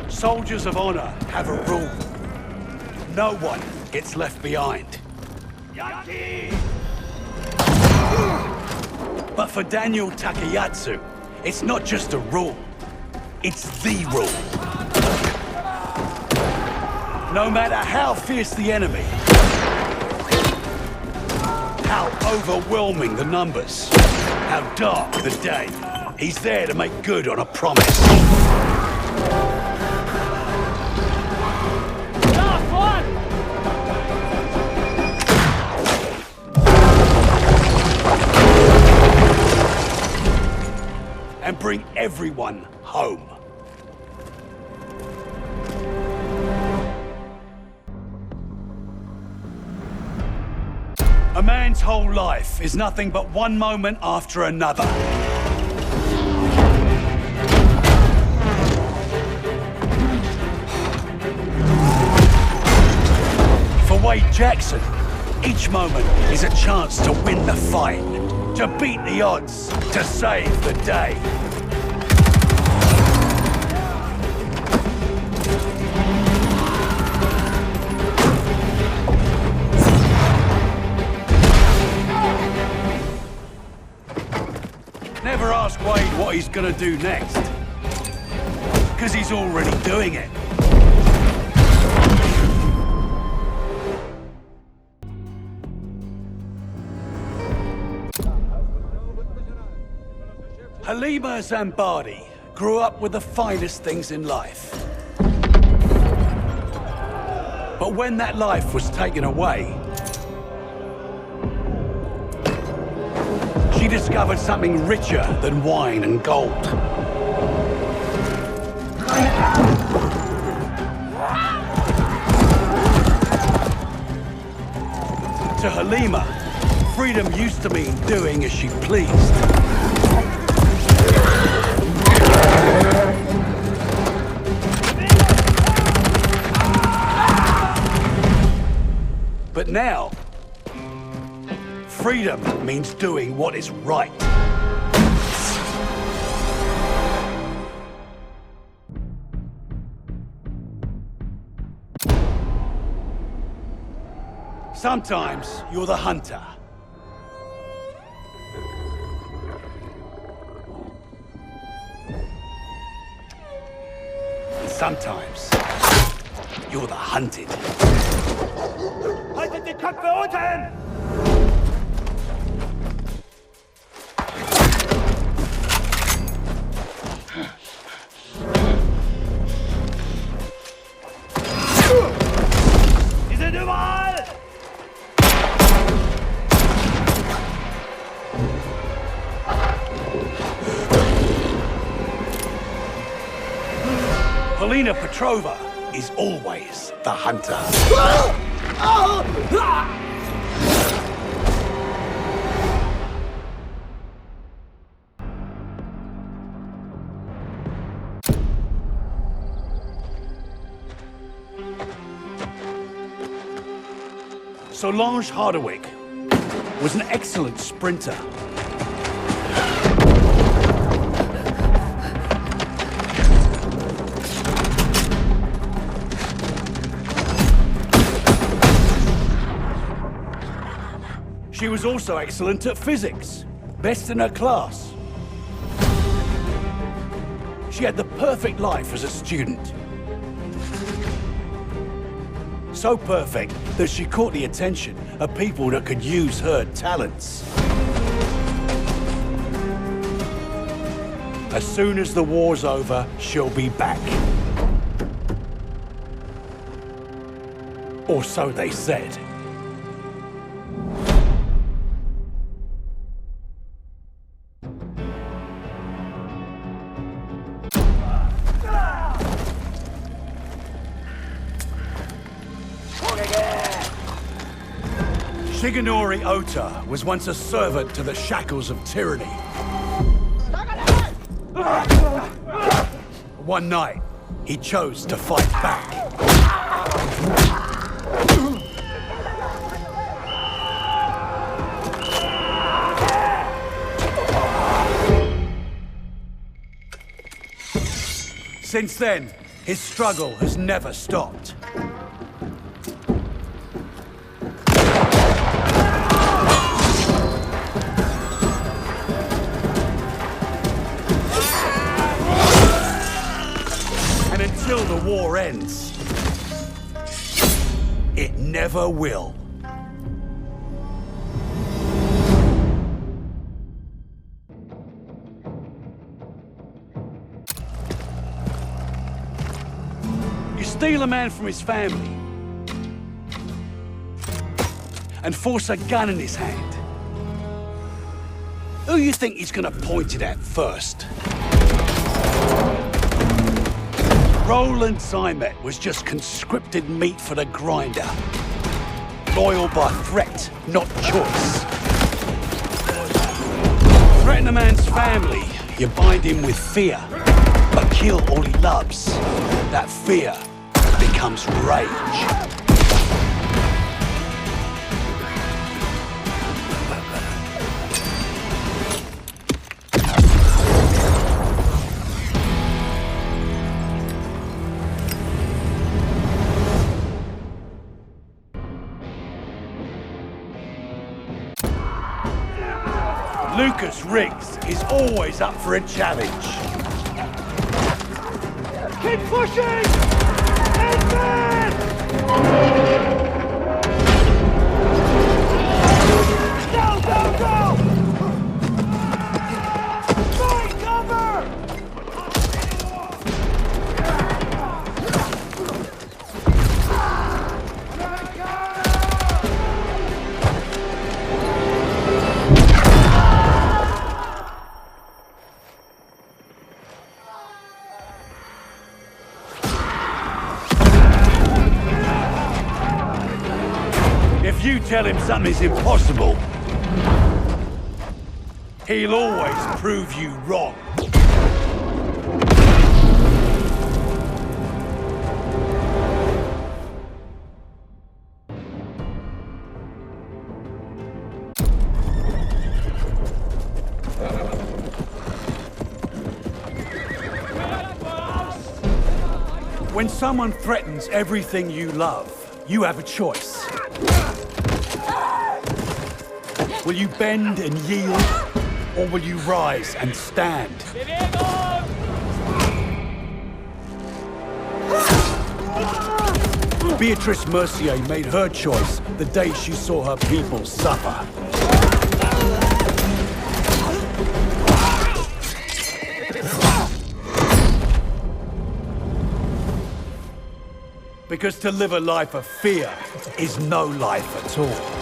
Soldiers of honor have a rule. No one gets left behind. But for Daniel Takayatsu, it's not just a rule. It's the rule. No matter how fierce the enemy, how overwhelming the numbers, how dark the day, he's there to make good on a promise. Last one! And bring everyone home. A man's whole life is nothing but one moment after another. For Wade Jackson, each moment is a chance to win the fight, to beat the odds, to save the day. Never ask Wade what he's gonna do next, because he's already doing it. Halima Zambadi grew up with the finest things in life. But when that life was taken away, she discovered something richer than wine and gold. To Halima, freedom used to mean doing as she pleased. But now, freedom means doing what is right. Sometimes you're the hunter. And sometimes you're the hunted. Haltet die Köpfe unten! Sie sind überall! Polina Petrova is always the hunter. Solange Hardwick was an excellent sprinter. She was also excellent at physics, best in her class. She had the perfect life as a student. So perfect that she caught the attention of people that could use her talents. As soon as the war's over, she'll be back. Or so they said. Shigenori Ota was once a servant to the shackles of tyranny. One night, he chose to fight back. Since then, His struggle has never stopped. And until the war ends, it never will. Steal a man from his family and force a gun in his hand. Who you think he's gonna point it at first? Roland Zymet was just conscripted meat for the grinder. Loyal by threat, not choice. Threaten a man's family, you bind him with fear, but kill all he loves. That fear becomes rage. Lucas Riggs is always up for a challenge. Keep pushing! Go, go, go! Fight, cover! If you tell him something's impossible, he'll always prove you wrong. When someone threatens everything you love, you have a choice. Will you bend and yield, or will you rise and stand? Beatrice Mercier made her choice the day she saw her people suffer. Because to live a life of fear is no life at all.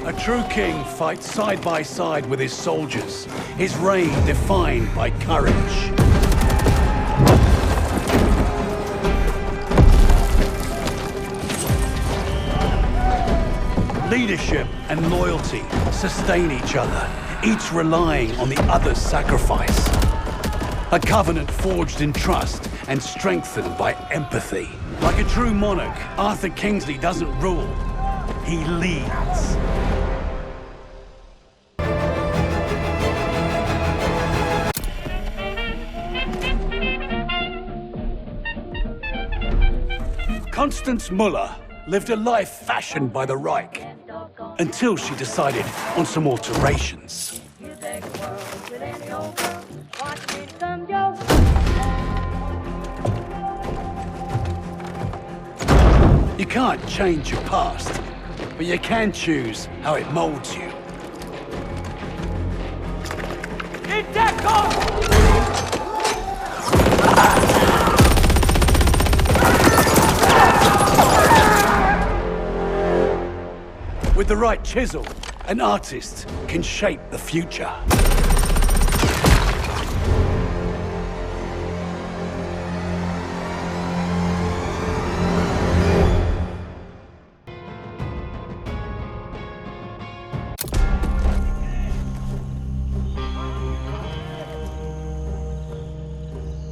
A true king fights side by side with his soldiers, his reign defined by courage. Leadership and loyalty sustain each other, each relying on the other's sacrifice. A covenant forged in trust and strengthened by empathy. Like a true monarch, Arthur Kingsley doesn't rule, he leads. Constance Muller lived a life fashioned by the Reich until she decided on some alterations. You can't change your past, but you can choose how it molds you. With the right chisel, an artist can shape the future.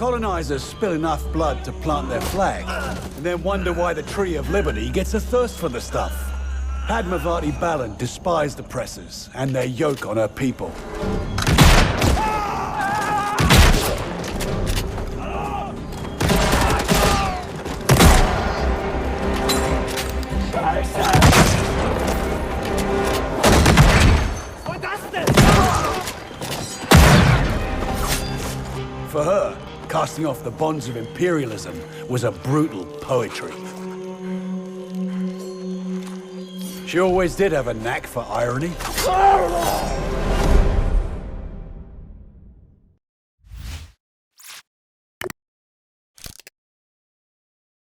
Colonizers spill enough blood to plant their flag, and then wonder why the Tree of Liberty gets a thirst for the stuff. Padmavati Balan despised oppressors and their yoke on her people. For her, casting off the bonds of imperialism was a brutal poetry. She always did have a knack for irony.